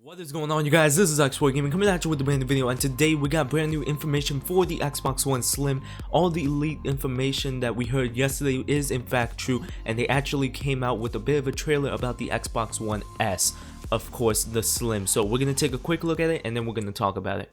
What is going on, you guys? This is X4 Gaming coming at you with a brand new video, and today we got brand new information for the Xbox One Slim. All the elite information that we heard yesterday is in fact true, and they actually came out with a bit of a trailer about the Xbox One S, of course the Slim. So we're gonna take a quick look at it and then we're gonna talk about it.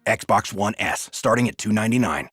Xbox One S, starting at $299.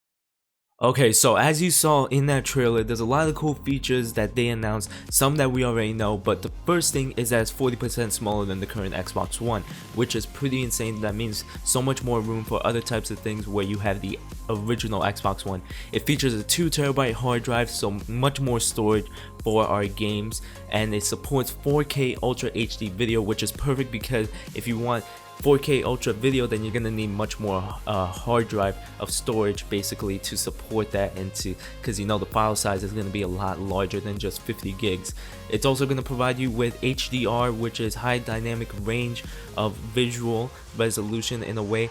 Okay, so as you saw in that trailer, there's a lot of cool features that they announced, some that we already know, but the first thing is that it's 40% smaller than the current Xbox One, which is pretty insane. That means so much more room for other types of things where you have the original Xbox One. It features a 2TB hard drive, so much more storage for our games, and it supports 4K Ultra HD video, which is perfect because if you want 4K Ultra video, then you're gonna need much more hard drive of storage basically to support that, and because you know the file size is gonna be a lot larger than just 50 gigs. It's also gonna provide you with HDR, which is high dynamic range of visual resolution in a way,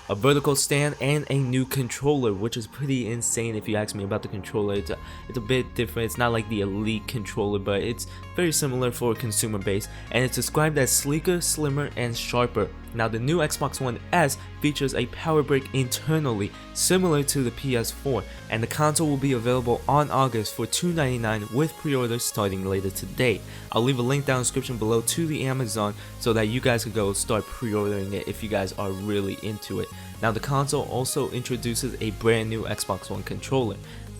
a vertical stand, and a new controller, which is pretty insane if you ask me about the controller. It's a bit different. It's not like the elite controller, but it's very similar for a consumer base, and it's described as sleeker, slimmer, and sharper. Now the new Xbox One S features a power brick internally, similar to the PS4, and the console will be available on August for $299 with pre-orders starting later today. I'll leave a link down in the description below to the Amazon so that you guys can go start pre-ordering it if you guys are really into it. Now the console also introduces a brand new Xbox One controller,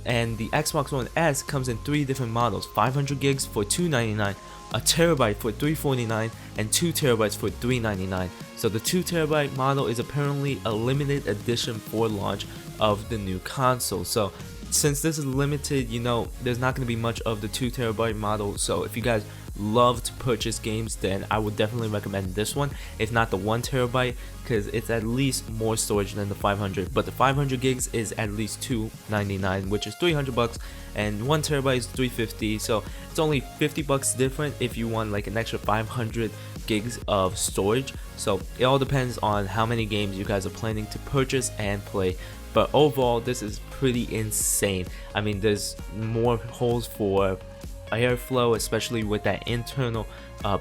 and the Xbox One S comes in 3 different models: 500 gigs for $299, a terabyte for $349, and 2 terabytes for $399. So the 2 terabyte model is apparently a limited edition for launch of the new console. So since this is limited, you know, there's not going to be much of the 2 terabyte model. So if you guys love to purchase games, then I would definitely recommend this one, if not the 1 terabyte, because it's at least more storage than the 500. But the 500 gigs is at least $299, which is $300, and 1 terabyte is $350. So it's only $50 different if you want like an extra 500 gigs of storage. So it all depends on how many games you guys are planning to purchase and play. But overall, this is pretty insane. I mean, there's more holes for airflow, especially with that internal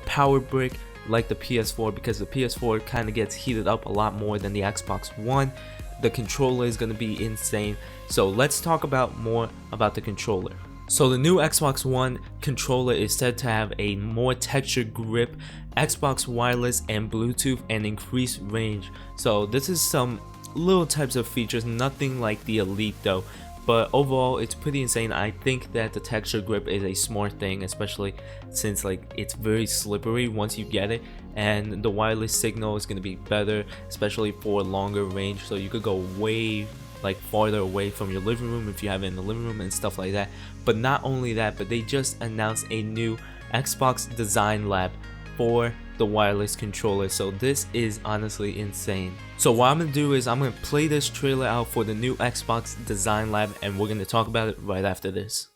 power brick like the PS4, because the PS4 kind of gets heated up a lot more than the Xbox One. The controller is going to be insane. So let's talk about more about the controller. So the new Xbox One controller is said to have a more textured grip, Xbox wireless and Bluetooth, and increased range. So this is some little types of features, nothing like the Elite though. But overall, it's pretty insane. I think that the texture grip is a smart thing, especially since like it's very slippery once you get it, and the wireless signal is going to be better, especially for longer range. So you could go way like farther away from your living room if you have it in the living room and stuff like that. But not only that, but they just announced a new Xbox Design Lab for the wireless controller. So this is honestly insane. So what I'm gonna do is I'm gonna play this trailer out for the new Xbox Design Lab, and we're gonna talk about it right after this.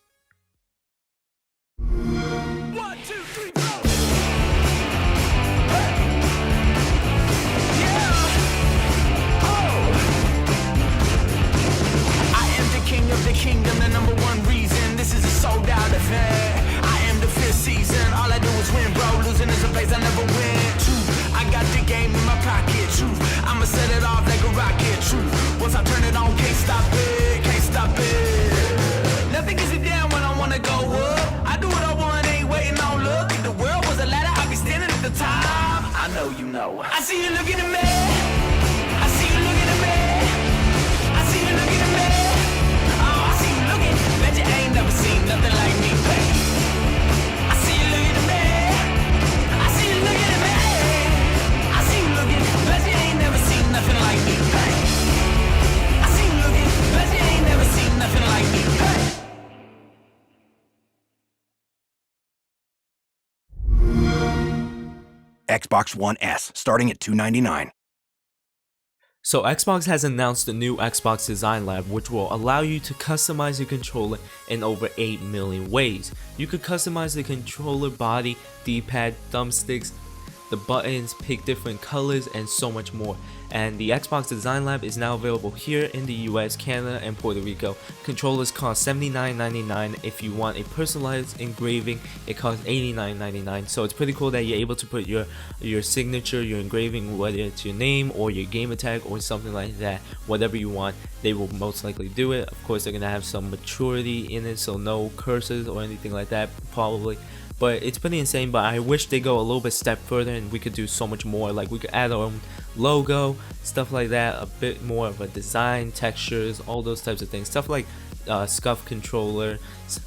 the kingdom, the number one reason. This is a sold out affair. I am the fifth season. All I do is win, bro. Losing is a place I never win. Truth, I got the game in my pocket. Truth, I'ma set it off like a rocket. Truth, once I turn it on, can't stop it, can't stop it. Nothing gets me down when I wanna go up. I do what I want, ain't waiting on luck. If the world was a ladder, I'd be standing at the top. I know you know. I see you looking at me. I see you looking at me. I see you looking at me. Oh, I see you looking. Bet you ain't never seen nothing like me, babe. I see you looking at me. I see you looking at me. I see you looking. Bet you ain't never seen nothing like me, babe. I see you looking. Bet you ain't never seen nothing like me, babe. Xbox One S, starting at $299. So Xbox has announced the new Xbox Design Lab, which will allow you to customize your controller in over 8 million ways. You could customize the controller body, D-pad, thumbsticks, the buttons, pick different colors, and so much more. And the Xbox Design Lab is now available here in the US, Canada, and Puerto Rico. Controllers cost $79.99. If you want a personalized engraving, it costs $89.99. So it's pretty cool that you're able to put your signature, your engraving, whether it's your name or your gamer tag or something like that, whatever you want, they will most likely do it. Of course, they're gonna have some maturity in it, so no curses or anything like that, probably. But it's pretty insane, but I wish they go a little bit step further and we could do so much more. Like we could add our own logo, stuff like that, a bit more of a design, textures, all those types of things, stuff like Scuff controller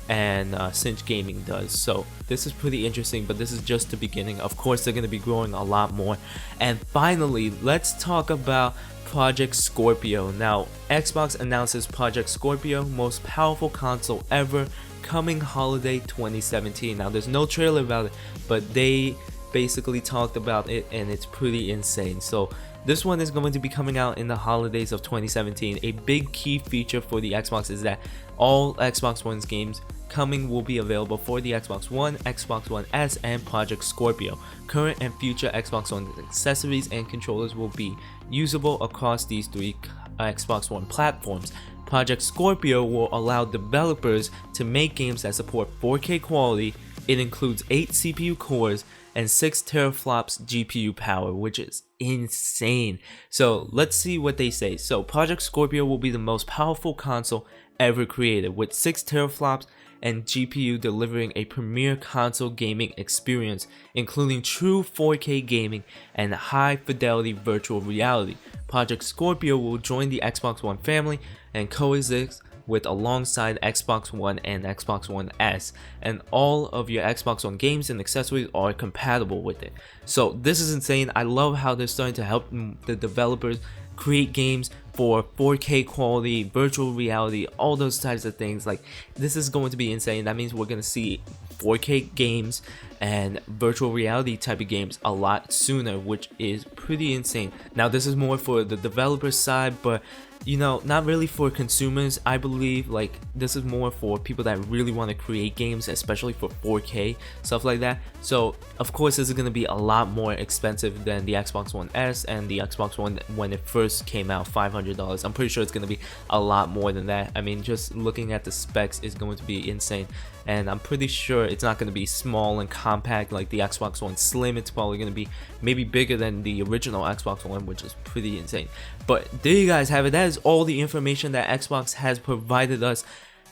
and Cinch Gaming does. So this is pretty interesting, but this is just the beginning. Of course, they're going to be growing a lot more. And finally, let's talk about Project Scorpio. Now, Xbox announces Project Scorpio, most powerful console ever, coming holiday 2017. Now, there's no trailer about it, but they basically talked about it and it's pretty insane. So this one is going to be coming out in the holidays of 2017. A big key feature for the Xbox is that all Xbox One's games coming will be available for the Xbox One, Xbox One S, and Project Scorpio. Current and future Xbox One accessories and controllers will be usable across these three Xbox One platforms. Project Scorpio will allow developers to make games that support 4K quality. It includes 8 CPU cores and 6 teraflops GPU power, which is insane. So let's see what they say. So Project Scorpio will be the most powerful console ever created, with 6 teraflops and GPU delivering a premier console gaming experience, including true 4K gaming and high fidelity virtual reality. Project Scorpio will join the Xbox One family and coexist with alongside Xbox One and Xbox One S, and all of your Xbox One games and accessories are compatible with it. So this is insane. I love how they're starting to help the developers create games for 4K quality, virtual reality, all those types of things. Like, this is going to be insane. That means we're gonna see 4K games and virtual reality type of games a lot sooner, which is pretty insane. Now, this is more for the developer side, but you know, not really for consumers. I believe like this is more for people that really want to create games, especially for 4K, stuff like that. So of course this is going to be a lot more expensive than the Xbox One S and the Xbox One when it first came out, $500. I'm pretty sure it's going to be a lot more than that. I mean, just looking at the specs is going to be insane, and I'm pretty sure it's not going to be small and compact like the Xbox One Slim. It's probably going to be maybe bigger than the original Xbox One, which is pretty insane. But there you guys have it. That is all the information that Xbox has provided us.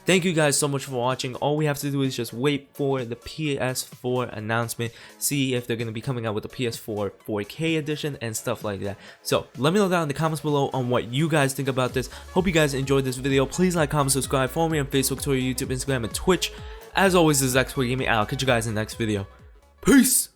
Thank you guys so much for watching. All we have to do is just wait for the PS4 announcement, see if they're going to be coming out with the PS4 4K edition and stuff like that. So let me know down in the comments below on what you guys think about this. Hope you guys enjoyed this video. Please like, comment, subscribe. Follow me on Facebook, Twitter, YouTube, Instagram, and Twitch. As always, this is Xbox Gaming. I'll catch you guys in the next video. Peace!